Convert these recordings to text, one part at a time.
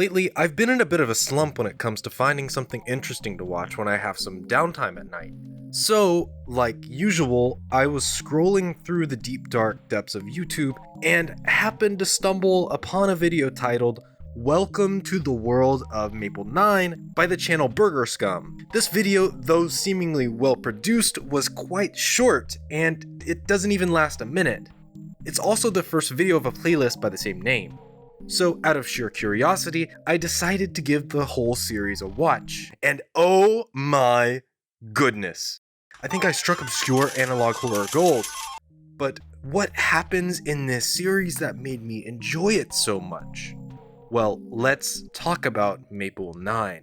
Lately, I've been in a bit of a slump when it comes to finding something interesting to watch when I have some downtime at night. So, like usual, I was scrolling through the deep dark depths of YouTube and happened to stumble upon a video titled Welcome to the World of Maple 9 by the channel burgerScum. This video, though seemingly well produced, was quite short and it doesn't even last a minute. It's also the first video of a playlist by the same name. So out of sheer curiosity, I decided to give the whole series a watch. And oh my goodness. I think I struck obscure analog horror gold. But what happens in this series that made me enjoy it so much? Well, let's talk about Maple 9.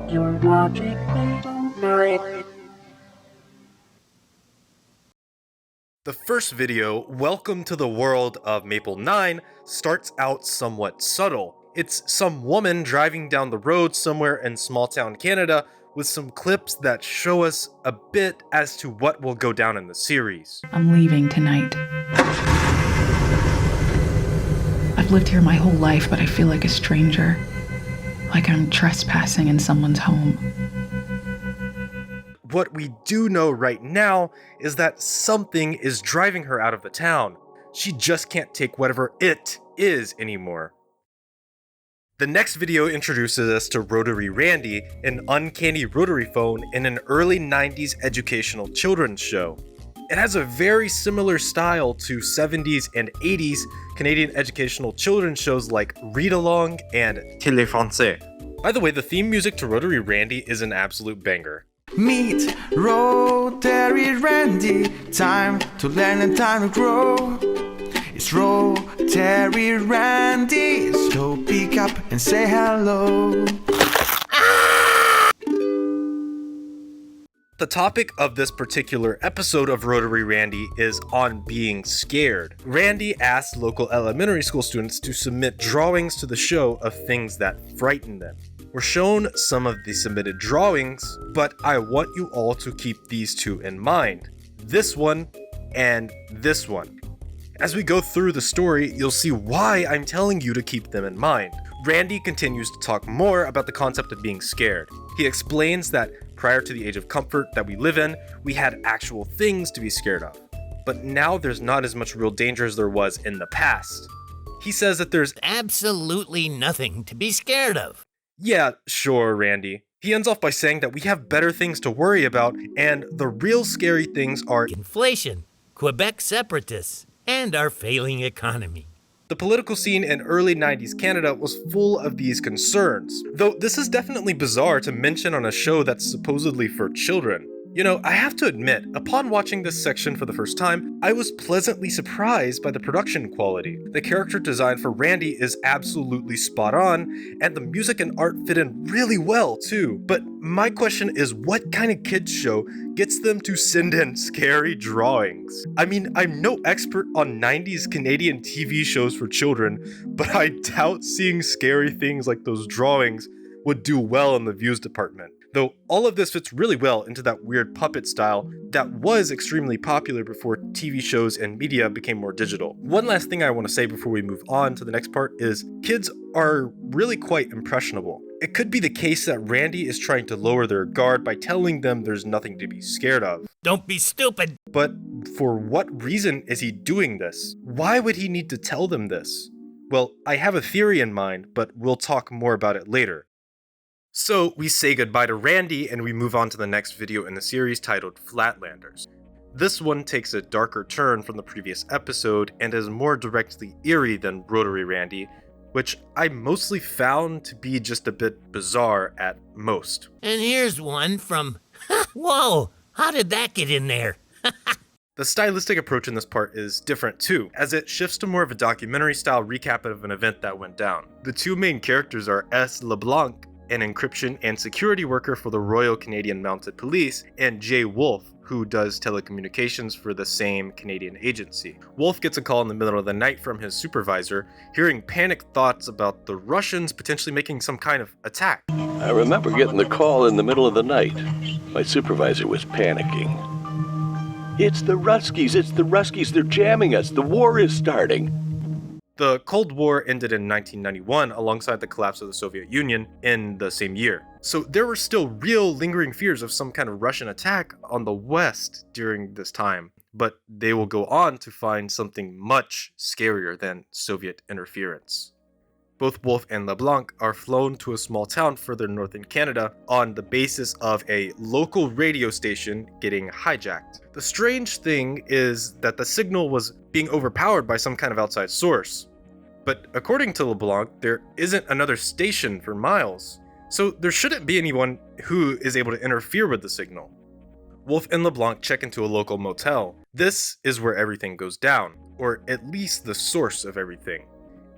You're watching Maple 9. The first video, Welcome to the World of Maple 9, starts out somewhat subtle. It's some woman driving down the road somewhere in small town Canada with some clips that show us a bit as to what will go down in the series. I'm leaving tonight. I've lived here my whole life, but I feel like a stranger. Like I'm trespassing in someone's home. What we do know right now is that something is driving her out of the town. She just can't take whatever it is anymore. The next video introduces us to Rotary Randy, an uncanny rotary phone in an early 90s educational children's show. It has a very similar style to 70s and 80s Canadian educational children's shows like Read Along and Télé Français. By the way, the theme music to Rotary Randy is an absolute banger. Meet Rotary Randy, time to learn and time to grow. It's Rotary Randy, so pick up and say hello. The topic of this particular episode of Rotary Randy is on being scared. Randy asked local elementary school students to submit drawings to the show of things that frighten them. We're shown some of the submitted drawings, but I want you all to keep these two in mind. This one and this one. As we go through the story, you'll see why I'm telling you to keep them in mind. Randy continues to talk more about the concept of being scared. He explains that prior to the age of comfort that we live in, we had actual things to be scared of. But now there's not as much real danger as there was in the past. He says that there's absolutely nothing to be scared of. Yeah, sure, Randy. He ends off by saying that we have better things to worry about, and the real scary things are inflation, Quebec separatists, and our failing economy. The political scene in early 90s Canada was full of these concerns, though this is definitely bizarre to mention on a show that's supposedly for children. You know, I have to admit, upon watching this section for the first time, I was pleasantly surprised by the production quality. The character design for Randy is absolutely spot on, and the music and art fit in really well too. But my question is, what kind of kids show gets them to send in scary drawings? I mean, I'm no expert on 90s Canadian TV shows for children, but I doubt seeing scary things like those drawings would do well in the views department. Though all of this fits really well into that weird puppet style that was extremely popular before TV shows and media became more digital. One last thing I want to say before we move on to the next part is kids are really quite impressionable. It could be the case that Randy is trying to lower their guard by telling them there's nothing to be scared of. Don't be stupid! But for what reason is he doing this? Why would he need to tell them this? Well, I have a theory in mind, but we'll talk more about it later. So we say goodbye to Randy and we move on to the next video in the series titled Flatlanders. This one takes a darker turn from the previous episode and is more directly eerie than Rotary Randy, which I mostly found to be just a bit bizarre at most. And here's one from... Whoa! How did that get in there? The stylistic approach in this part is different too, as it shifts to more of a documentary style recap of an event that went down. The two main characters are S. LeBlanc, an encryption and security worker for the Royal Canadian Mounted Police, and Jay Wolf, who does telecommunications for the same Canadian agency. Wolf gets a call in the middle of the night from his supervisor, hearing panicked thoughts about the Russians potentially making some kind of attack. I remember getting the call in the middle of the night. My supervisor was panicking. It's the Ruskies. It's the Ruskies. They're jamming us. The war is starting. The Cold War ended in 1991 alongside the collapse of the Soviet Union in the same year. So there were still real lingering fears of some kind of Russian attack on the West during this time. But they will go on to find something much scarier than Soviet interference. Both Wolf and LeBlanc are flown to a small town further north in Canada on the basis of a local radio station getting hijacked. The strange thing is that the signal was being overpowered by some kind of outside source. But according to LeBlanc, there isn't another station for miles, so there shouldn't be anyone who is able to interfere with the signal. Wolf and LeBlanc check into a local motel. This is where everything goes down, or at least the source of everything.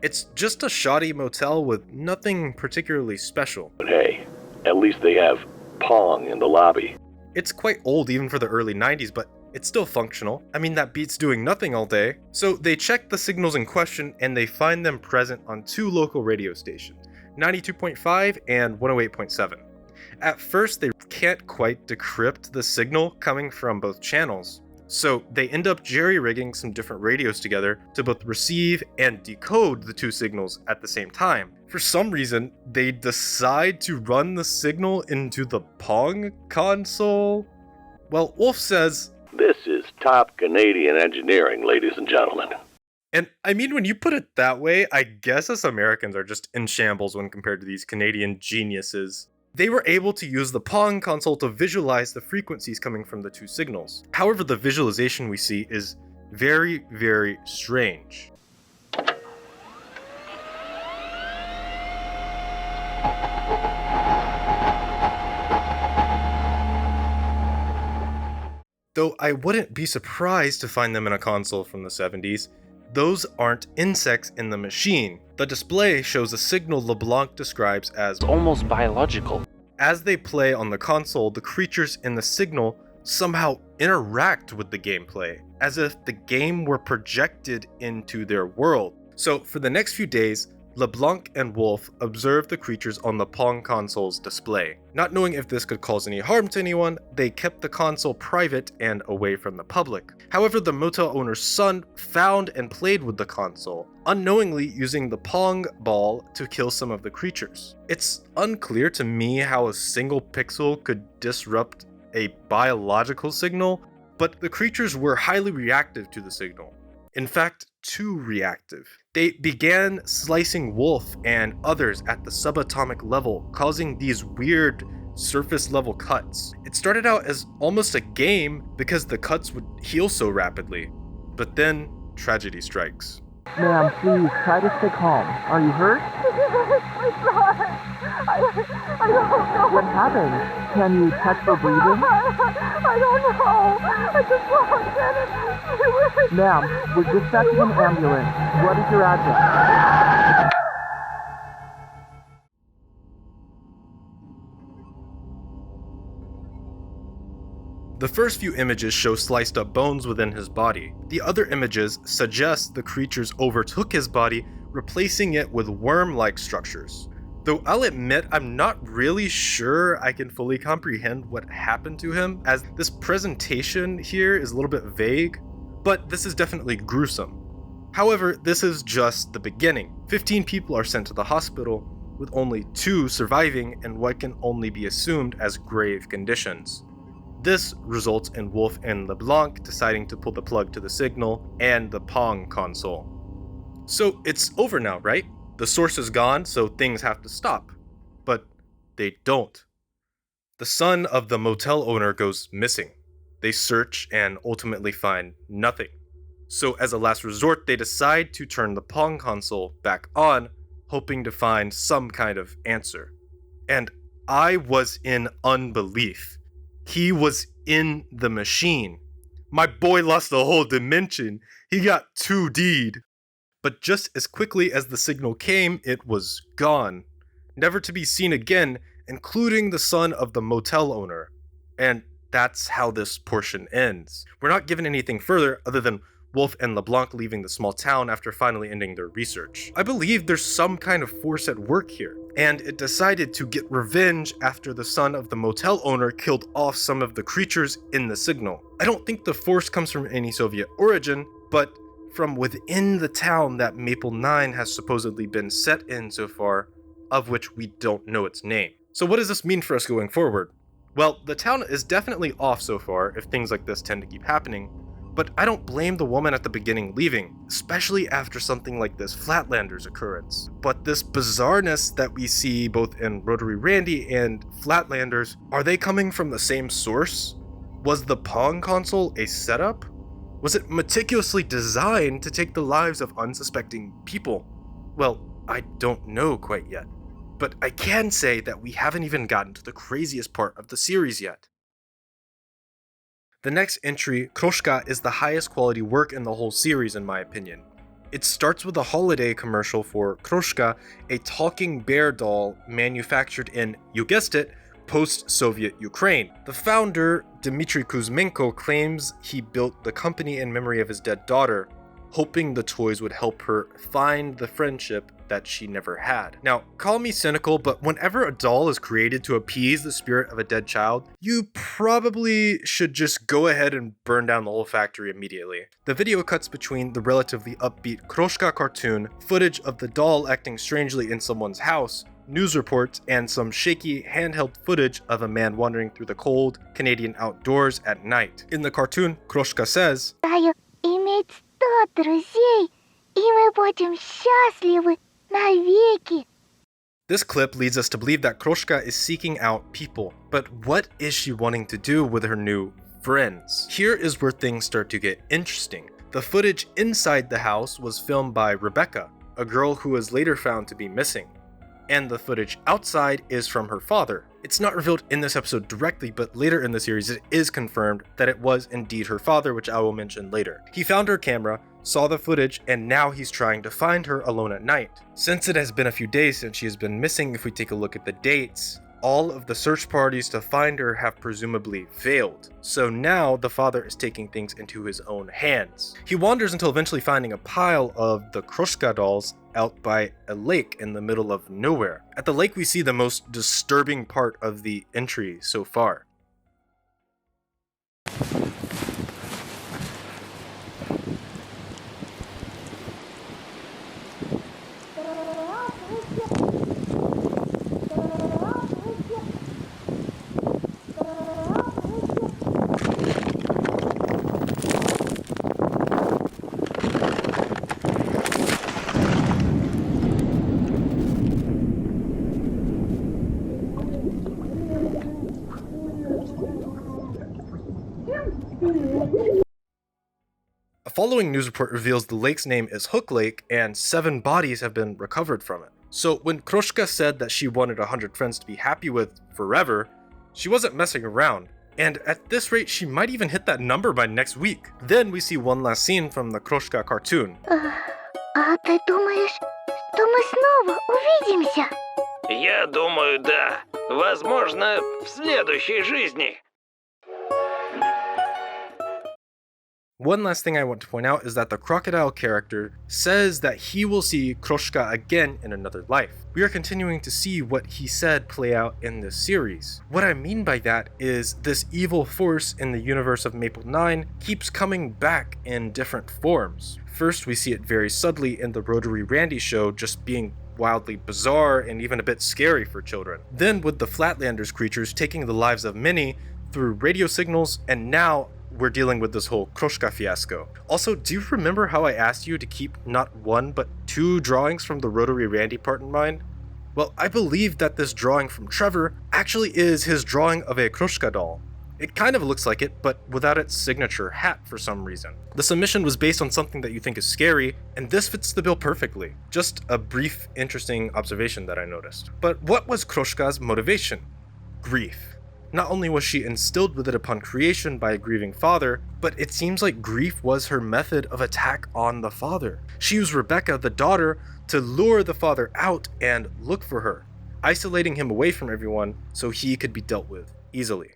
It's just a shoddy motel with nothing particularly special. But hey, at least they have Pong in the lobby. It's quite old even for the early 90s, but it's still functional. I mean, that beats doing nothing all day. So they check the signals in question and they find them present on two local radio stations, 92.5 and 108.7. At first, they can't quite decrypt the signal coming from both channels. So they end up jerry-rigging some different radios together to both receive and decode the two signals at the same time. For some reason, they decide to run the signal into the Pong console. Well, Wolf says, "This is top Canadian engineering, ladies and gentlemen." and I mean, when you put it that way, I guess us Americans are just in shambles when compared to these Canadian geniuses. They were able to use the Pong console to visualize the frequencies coming from the two signals. However, the visualization we see is very, very strange. Though I wouldn't be surprised to find them in a console from the 70s, those aren't insects in the machine. The display shows a signal LeBlanc describes as almost biological. As they play on the console, the creatures in the signal somehow interact with the gameplay, as if the game were projected into their world. So for the next few days, LeBlanc and Wolf observed the creatures on the Pong console's display. Not knowing if this could cause any harm to anyone, they kept the console private and away from the public. However, the motel owner's son found and played with the console, unknowingly using the Pong ball to kill some of the creatures. It's unclear to me how a single pixel could disrupt a biological signal, but the creatures were highly reactive to the signal. In fact, too reactive. They began slicing Wolf and others at the subatomic level, causing these weird surface level cuts. It started out as almost a game because the cuts would heal so rapidly, but then tragedy strikes. Ma'am, please, try to stay calm. Are you hurt? I don't know. What happened? Can you check for breathing? I don't know. I just walked in and Ma'am, we're dispatching an ambulance. What is your address? The first few images show sliced up bones within his body. The other images suggest the creatures overtook his body, replacing it with worm-like structures. Though I'll admit I'm not really sure I can fully comprehend what happened to him, as this presentation here is a little bit vague, but this is definitely gruesome. However, this is just the beginning. 15 people are sent to the hospital, with only 2 surviving in what can only be assumed as grave conditions. This results in Wolf and LeBlanc deciding to pull the plug to the signal and the Pong console. So it's over now, right? The source is gone, so things have to stop. But they don't. The son of the motel owner goes missing. They search and ultimately find nothing. So as a last resort, they decide to turn the Pong console back on, hoping to find some kind of answer. And I was in unbelief. He was in the machine. My boy lost a whole dimension. He got 2D'd. But just as quickly as the signal came, it was gone. Never to be seen again, including the son of the motel owner. And that's how this portion ends. We're not given anything further other than Wolf and LeBlanc leaving the small town after finally ending their research. I believe there's some kind of force at work here. and it decided to get revenge after the son of the motel owner killed off some of the creatures in the signal. I don't think the force comes from any Soviet origin, but from within the town that Maple 9 has supposedly been set in so far, of which we don't know its name. So what does this mean for us going forward? Well, the town is definitely off so far if things like this tend to keep happening, but I don't blame the woman at the beginning leaving, especially after something like this Flatlanders occurrence. But this bizarreness that we see both in Rotary Randy and Flatlanders, are they coming from the same source? Was the Pong console a setup? Was it meticulously designed to take the lives of unsuspecting people? Well, I don't know quite yet, but I can say that we haven't even gotten to the craziest part of the series yet. The next entry, Kroshka, is the highest quality work in the whole series in my opinion. It starts with a holiday commercial for Kroshka, a talking bear doll manufactured in, you guessed it, post-Soviet Ukraine. The founder, Dmitry Kuzmenko, claims he built the company in memory of his dead daughter, hoping the toys would help her find the friendship that she never had. Now, call me cynical, but whenever a doll is created to appease the spirit of a dead child, you probably should just go ahead and burn down the whole factory immediately. The video cuts between the relatively upbeat Kroshka cartoon, footage of the doll acting strangely in someone's house, news reports, and some shaky handheld footage of a man wandering through the cold Canadian outdoors at night. In the cartoon, Kroshka says, Иметь 100 друзей, и мы будем счастливы навеки. This clip leads us to believe that Kroshka is seeking out people, but what is she wanting to do with her new friends? Here is where things start to get interesting. The footage inside the house was filmed by Rebecca, a girl who was later found to be missing, and the footage outside is from her father. It's not revealed in this episode directly, but later in the series it is confirmed that it was indeed her father, which I will mention later. He found her camera, saw the footage, and now he's trying to find her alone at night. Since it has been a few days since she has been missing, if we take a look at the dates, all of the search parties to find her have presumably failed. So now the father is taking things into his own hands. He wanders until eventually finding a pile of the Kroshka dolls out by a lake in the middle of nowhere. At the lake we see the most disturbing part of the entry so far. A following news report reveals the lake's name is Hook Lake and 7 bodies have been recovered from it. So when Kroshka said that she wanted 100 friends to be happy with forever, she wasn't messing around. And at this rate, she might even hit that number by next week. Then we see one last scene from the Kroshka cartoon. А ты думаешь, что мы снова увидимся? Я думаю, да. Возможно, в следующей жизни. One last thing I want to point out is that the crocodile character says that he will see Kroshka again in another life. We are continuing to see what he said play out in this series. What I mean by that is this evil force in the universe of Maple 9 keeps coming back in different forms. First, we see it very subtly in the Rotary Randy show, just being wildly bizarre and even a bit scary for children. Then with the Flatlanders creatures taking the lives of many through radio signals, and now we're dealing with this whole Kroshka fiasco. Also, do you remember how I asked you to keep not 1 but 2 drawings from the Rotary Randy part in mind? Well, I believe that this drawing from Trevor actually is his drawing of a Kroshka doll. It kind of looks like it, but without its signature hat for some reason. The submission was based on something that you think is scary, and this fits the bill perfectly. Just a brief, interesting observation that I noticed. But what was Kroshka's motivation? Grief. Not only was she instilled with it upon creation by a grieving father, but it seems like grief was her method of attack on the father. She used Rebecca, the daughter, to lure the father out and look for her, isolating him away from everyone so he could be dealt with easily.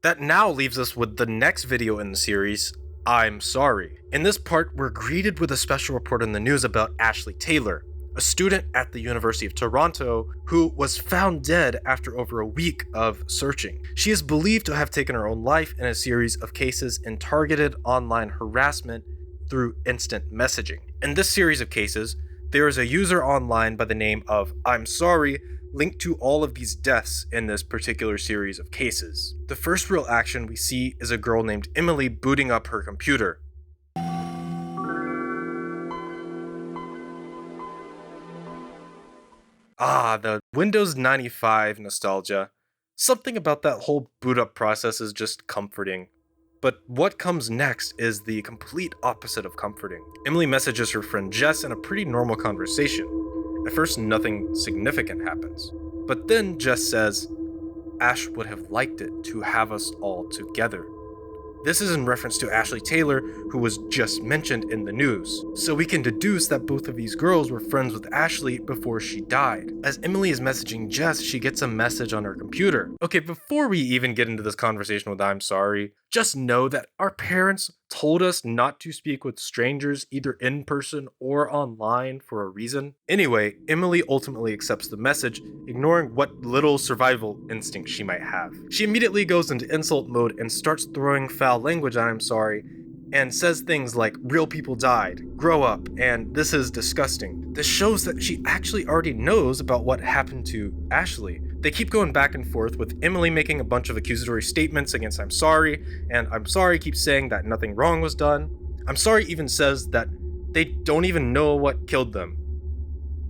That now leaves us with the next video in the series, I'm Sorry. In this part, we're greeted with a special report in the news about Ashley Taylor, a student at the University of Toronto who was found dead after over a week of searching. She is believed to have taken her own life in a series of cases in targeted online harassment through instant messaging. In this series of cases, there is a user online by the name of IMSORRY linked to all of these deaths in this particular series of cases. The first real action we see is a girl named Emily booting up her computer. The Windows 95 nostalgia. Something about that whole boot up process is just comforting. But what comes next is the complete opposite of comforting. Emily messages her friend Jess in a pretty normal conversation. At first, nothing significant happens. But then Jess says, Ash would have liked it to have us all together. This is in reference to Ashley Taylor, who was just mentioned in the news. So we can deduce that both of these girls were friends with Ashley before she died. As Emily is messaging Jess, she gets a message on her computer. Okay, before we even get into this conversation with I'm sorry, just know that our parents told us not to speak with strangers either in person or online for a reason. Anyway, Emily ultimately accepts the message, ignoring what little survival instinct she might have. She immediately goes into insult mode and starts throwing foul language at I'm sorry, and says things like, real people died, grow up, and this is disgusting. This shows that she actually already knows about what happened to Ashley. They keep going back and forth, with Emily making a bunch of accusatory statements against I'm sorry, and I'm sorry keeps saying that nothing wrong was done. I'm sorry even says that they don't even know what killed them.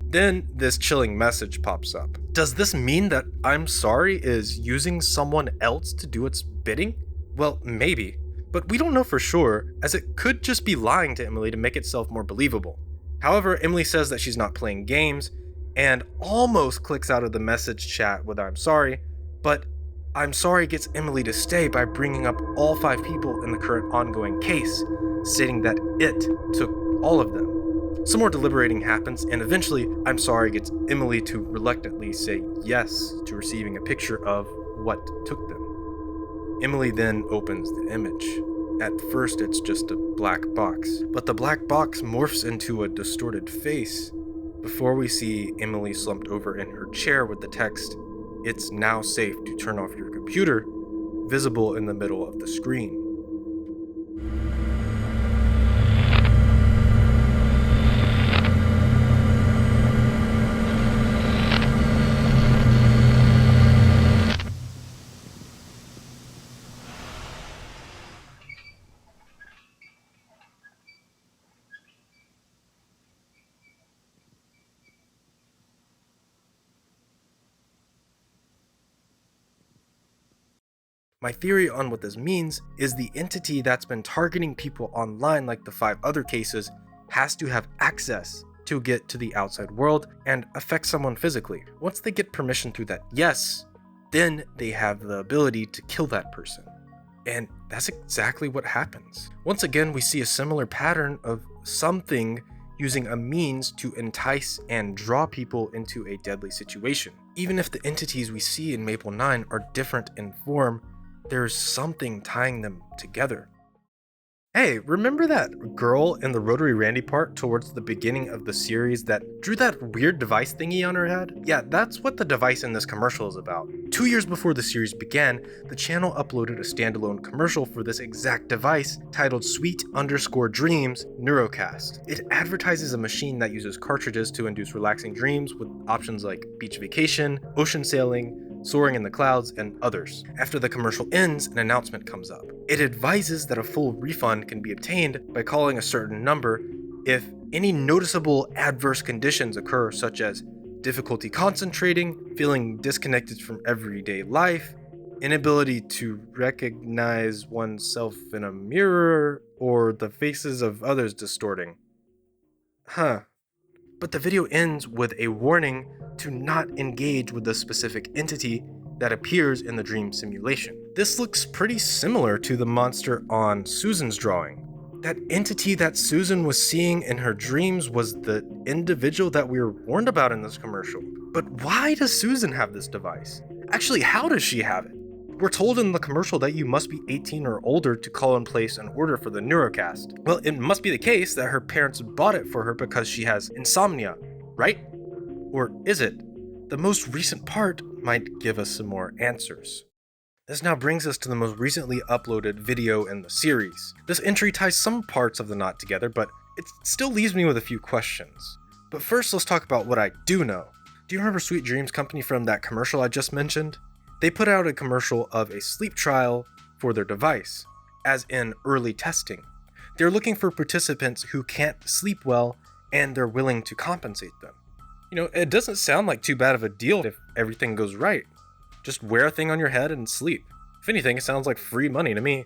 Then this chilling message pops up. Does this mean that I'm sorry is using someone else to do its bidding? Well, maybe. But we don't know for sure, as it could just be lying to Emily to make itself more believable. However, Emily says that she's not playing games, and almost clicks out of the message chat with I'm sorry, but I'm sorry gets Emily to stay by bringing up all 5 people in the current ongoing case, stating that it took all of them. Some more deliberating happens, and eventually I'm sorry gets Emily to reluctantly say yes to receiving a picture of what took them. Emily then opens the image. At first it's just a black box, but the black box morphs into a distorted face before we see Emily slumped over in her chair with the text, "It's now safe to turn off your computer," visible in the middle of the screen. My theory on what this means is the entity that's been targeting people online like the 5 other cases has to have access to get to the outside world and affect someone physically. Once they get permission through that yes, then they have the ability to kill that person. And that's exactly what happens. Once again, we see a similar pattern of something using a means to entice and draw people into a deadly situation. Even if the entities we see in Maple 9 are different in form, there's something tying them together. Hey, remember that girl in the Rotary Randy part towards the beginning of the series that drew that weird device thingy on her head? Yeah, that's what the device in this commercial is about. 2 years before the series began, the channel uploaded a standalone commercial for this exact device titled Sweet_Dreams NeuroCast. It advertises a machine that uses cartridges to induce relaxing dreams with options like beach vacation, ocean sailing, soaring in the clouds, and others. After the commercial ends, an announcement comes up. It advises that a full refund can be obtained by calling a certain number if any noticeable adverse conditions occur, such as difficulty concentrating, feeling disconnected from everyday life, inability to recognize oneself in a mirror, or the faces of others distorting. But the video ends with a warning to not engage with the specific entity that appears in the dream simulation. This looks pretty similar to the monster on Susan's drawing. That entity that Susan was seeing in her dreams was the individual that we were warned about in this commercial. But why does Susan have this device? Actually, how does she have it? We're told in the commercial that you must be 18 or older to call and place an order for the NeuroCast. Well, it must be the case that her parents bought it for her because she has insomnia, right? Or is it? The most recent part might give us some more answers. This now brings us to the most recently uploaded video in the series. This entry ties some parts of the knot together, but it still leaves me with a few questions. But first, let's talk about what I do know. Do you remember Sweet Dreams Company from that commercial I just mentioned? They put out a commercial of a sleep trial for their device, as in early testing. They're looking for participants who can't sleep well, and they're willing to compensate them. It doesn't sound like too bad of a deal if everything goes right. Just wear a thing on your head and sleep. If anything, it sounds like free money to me.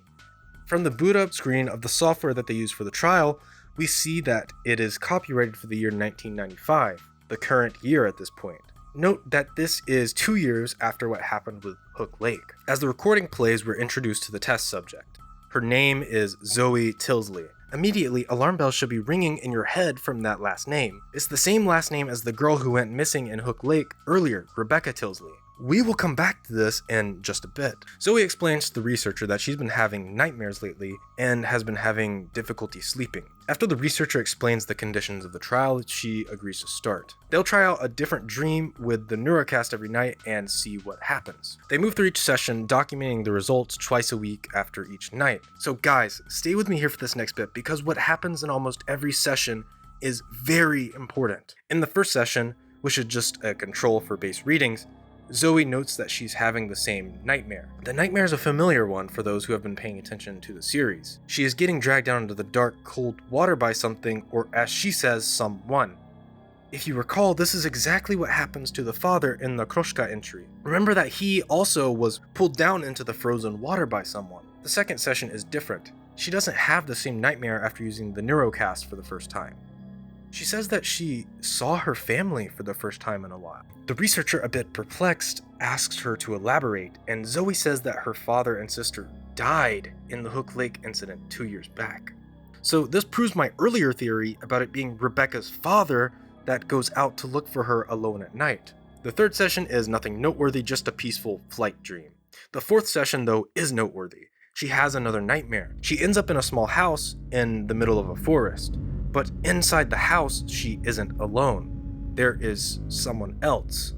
From the boot up screen of the software that they use for the trial, we see that it is copyrighted for the year 1995, the current year at this point. Note that this is 2 years after what happened with Hook Lake. As the recording plays, we're introduced to the test subject. Her name is Zoe Tilsley. Immediately, alarm bells should be ringing in your head from that last name. It's the same last name as the girl who went missing in Hook Lake earlier, Rebecca Tilsley. We will come back to this in just a bit. Zoe explains to the researcher that she's been having nightmares lately and has been having difficulty sleeping. After the researcher explains the conditions of the trial, she agrees to start. They'll try out a different dream with the NeuroCast every night and see what happens. They move through each session, documenting the results twice a week after each night. So guys, stay with me here for this next bit, because what happens in almost every session is very important. In the first session, which is just a control for base readings, Zoe notes that she's having the same nightmare. The nightmare is a familiar one for those who have been paying attention to the series. She is getting dragged down into the dark, cold water by something, or as she says, someone. If you recall, this is exactly what happens to the father in the Kroshka entry. Remember that he also was pulled down into the frozen water by someone. The second session is different. She doesn't have the same nightmare after using the NeuroCast for the first time. She says that she saw her family for the first time in a while. The researcher, a bit perplexed, asks her to elaborate, and Zoe says that her father and sister died in the Hook Lake incident 2 years back. So this proves my earlier theory about it being Rebecca's father that goes out to look for her alone at night. The third session is nothing noteworthy, just a peaceful flight dream. The fourth session, though, is noteworthy. She has another nightmare. She ends up in a small house in the middle of a forest. But inside the house, she isn't alone. There is someone else.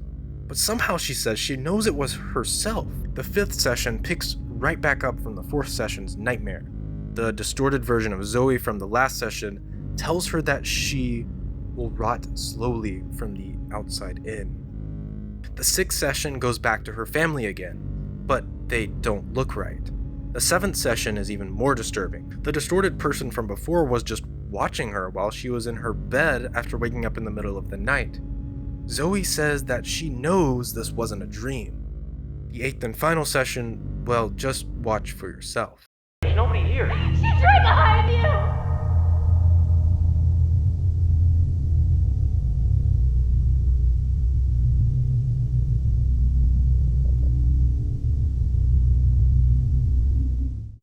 But somehow she says she knows it was herself. The fifth session picks right back up from the fourth session's nightmare. The distorted version of Zoe from the last session tells her that she will rot slowly from the outside in. The sixth session goes back to her family again, but they don't look right. The seventh session is even more disturbing. The distorted person from before was just watching her while she was in her bed after waking up in the middle of the night. Zoe says that she knows this wasn't a dream. The eighth and final session, well, just watch for yourself. There's nobody here. She's right behind you!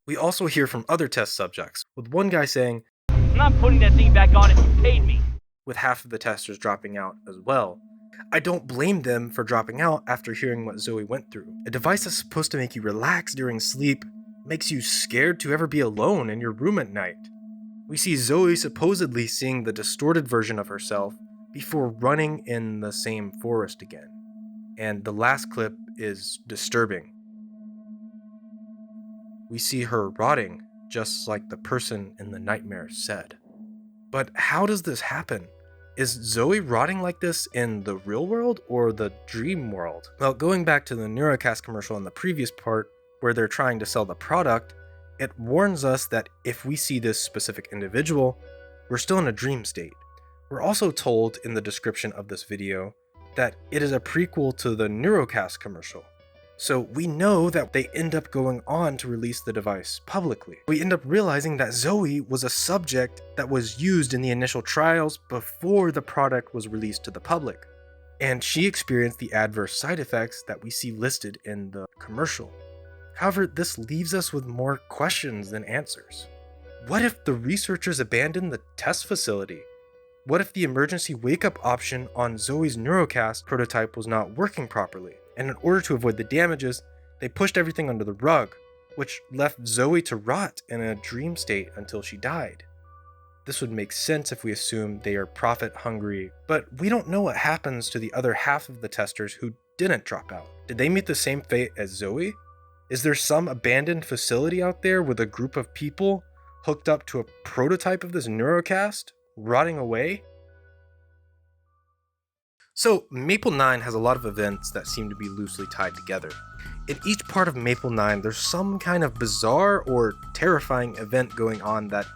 We also hear from other test subjects, with one guy saying, I'm not putting that thing back on if you paid me. with half of the testers dropping out as well. I don't blame them for dropping out after hearing what Zoe went through. A device that's supposed to make you relax during sleep makes you scared to ever be alone in your room at night. We see Zoe supposedly seeing the distorted version of herself before running in the same forest again. And the last clip is disturbing. We see her rotting, just like the person in the nightmare said. But how does this happen? Is Zoe rotting like this in the real world or the dream world? Well, going back to the NeuroCast commercial in the previous part, where they're trying to sell the product, it warns us that if we see this specific individual, we're still in a dream state. We're also told in the description of this video that it is a prequel to the NeuroCast commercial. So we know that they end up going on to release the device publicly. We end up realizing that Zoe was a subject that was used in the initial trials before the product was released to the public. And she experienced the adverse side effects that we see listed in the commercial. However, this leaves us with more questions than answers. What if the researchers abandoned the test facility? What if the emergency wake-up option on Zoe's NeuroCast prototype was not working properly? And in order to avoid the damages, they pushed everything under the rug, which left Zoe to rot in a dream state until she died. This would make sense if we assume they are profit hungry, but we don't know what happens to the other half of the testers who didn't drop out. Did they meet the same fate as Zoe? Is there some abandoned facility out there with a group of people hooked up to a prototype of this NeuroCast, rotting away? So, Maple 9 has a lot of events that seem to be loosely tied together. In each part of Maple 9, there's some kind of bizarre or terrifying event going on that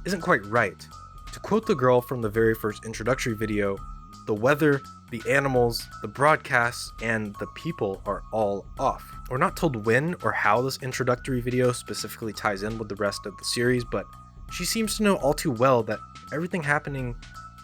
isn't quite right. To quote the girl from the very first introductory video, the weather, the animals, the broadcasts, and the people are all off. We're not told when or how this introductory video specifically ties in with the rest of the series, but she seems to know all too well that everything happening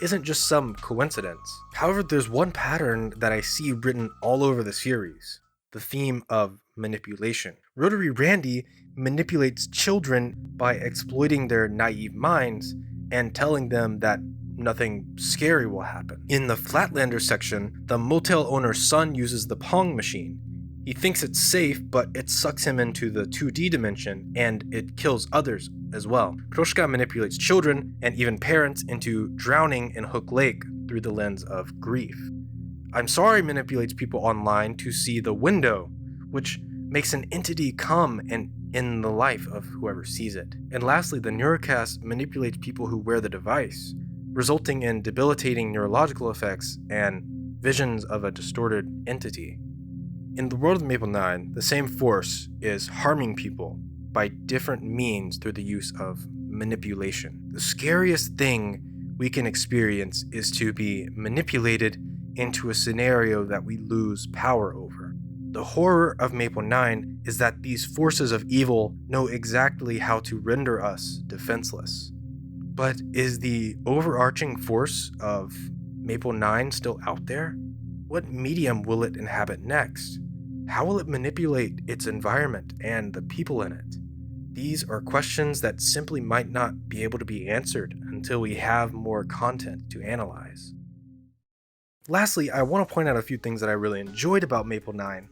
isn't just some coincidence. However, there's one pattern that I see written all over the series: the theme of manipulation. Rotary Randy manipulates children by exploiting their naive minds and telling them that nothing scary will happen. In the Flatlanders section, the motel owner's son uses the Pong machine. He thinks it's safe, but it sucks him into the 2D dimension, and it kills others as well. Kroshka manipulates children and even parents into drowning in Hook Lake through the lens of grief. IMSORRY manipulates people online to see the window, which makes an entity come and end the life of whoever sees it. And lastly, the NeuroCast manipulates people who wear the device, resulting in debilitating neurological effects and visions of a distorted entity. In the world of Maple 9, the same force is harming people by different means through the use of manipulation. The scariest thing we can experience is to be manipulated into a scenario that we lose power over. The horror of Maple 9 is that these forces of evil know exactly how to render us defenseless. But is the overarching force of Maple 9 still out there? What medium will it inhabit next? How will it manipulate its environment and the people in it? These are questions that simply might not be able to be answered until we have more content to analyze. Lastly, I want to point out a few things that I really enjoyed about Maple 9,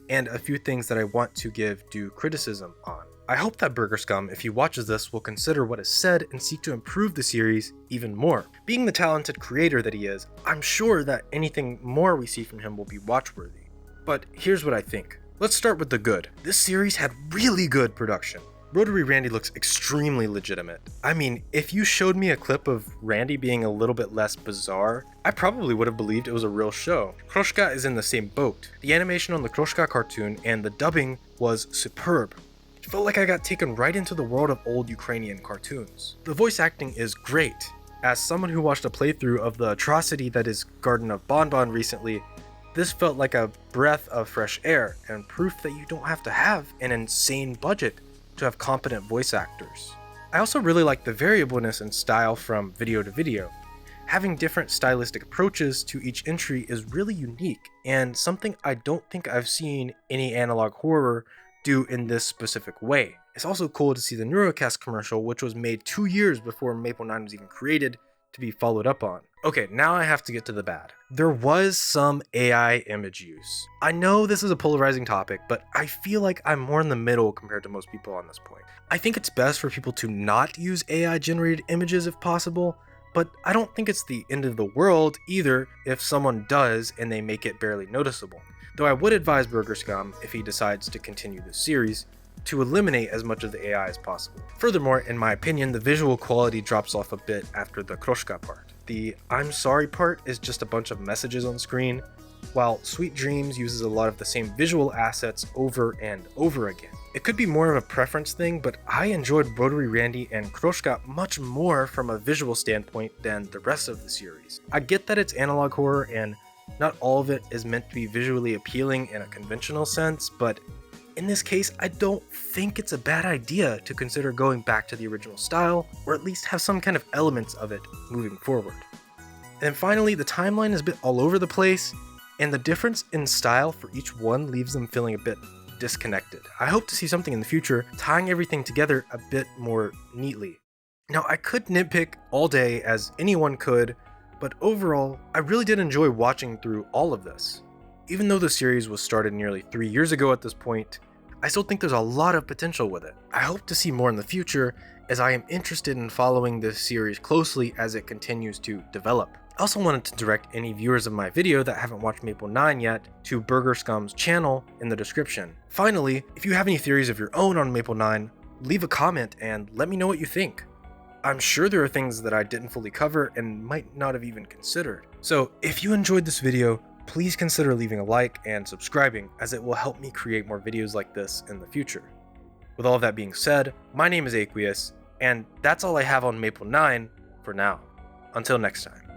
and a few things that I want to give due criticism on. I hope that burgerScum, if he watches this, will consider what is said and seek to improve the series even more. Being the talented creator that he is, I'm sure that anything more we see from him will be watchworthy. But here's what I think. Let's start with the good. This series had really good production. Rotary Randy looks extremely legitimate. I mean, if you showed me a clip of Randy being a little bit less bizarre, I probably would have believed it was a real show. Kroshka is in the same boat. The animation on the Kroshka cartoon and the dubbing was superb. It felt like I got taken right into the world of old Ukrainian cartoons. The voice acting is great. As someone who watched a playthrough of the atrocity that is Garden of Bonbon recently, this felt like a breath of fresh air and proof that you don't have to have an insane budget to have competent voice actors. I also really like the variableness in style from video to video. Having different stylistic approaches to each entry is really unique, and something I don't think I've seen any analog horror do in this specific way. It's also cool to see the NeuroCast commercial, which was made 2 years before Maple 9 was even created, to be followed up on. Okay, now I have to get to the bad. There was some AI image use. I know this is a polarizing topic, but I feel like I'm more in the middle compared to most people on this point. I think it's best for people to not use AI generated images if possible, but I don't think it's the end of the world either if someone does and they make it barely noticeable. Though I would advise burgerScum, if he decides to continue this series, to eliminate as much of the AI as possible. Furthermore, in my opinion, the visual quality drops off a bit after the Kroshka part. The I'm sorry part is just a bunch of messages on screen, while Sweet Dreams uses a lot of the same visual assets over and over again. It could be more of a preference thing, but I enjoyed Rotary Randy and Kroshka much more from a visual standpoint than the rest of the series. I get that it's analog horror and not all of it is meant to be visually appealing in a conventional sense, but in this case, I don't think it's a bad idea to consider going back to the original style, or at least have some kind of elements of it moving forward. And then finally, the timeline is a bit all over the place, and the difference in style for each one leaves them feeling a bit disconnected. I hope to see something in the future tying everything together a bit more neatly. Now, I could nitpick all day as anyone could, but overall, I really did enjoy watching through all of this. Even though the series was started nearly 3 years ago at this point, I still think there's a lot of potential with it. I hope to see more in the future, as I am interested in following this series closely as it continues to develop. I also wanted to direct any viewers of my video that haven't watched Maple 9 yet to burgerScum's channel in the description. Finally, if you have any theories of your own on Maple 9, leave a comment and let me know what you think. I'm sure there are things that I didn't fully cover and might not have even considered. So if you enjoyed this video, please consider leaving a like and subscribing, as it will help me create more videos like this in the future. With all of that being said, my name is Aqueous, and that's all I have on Maple 9 for now. Until next time.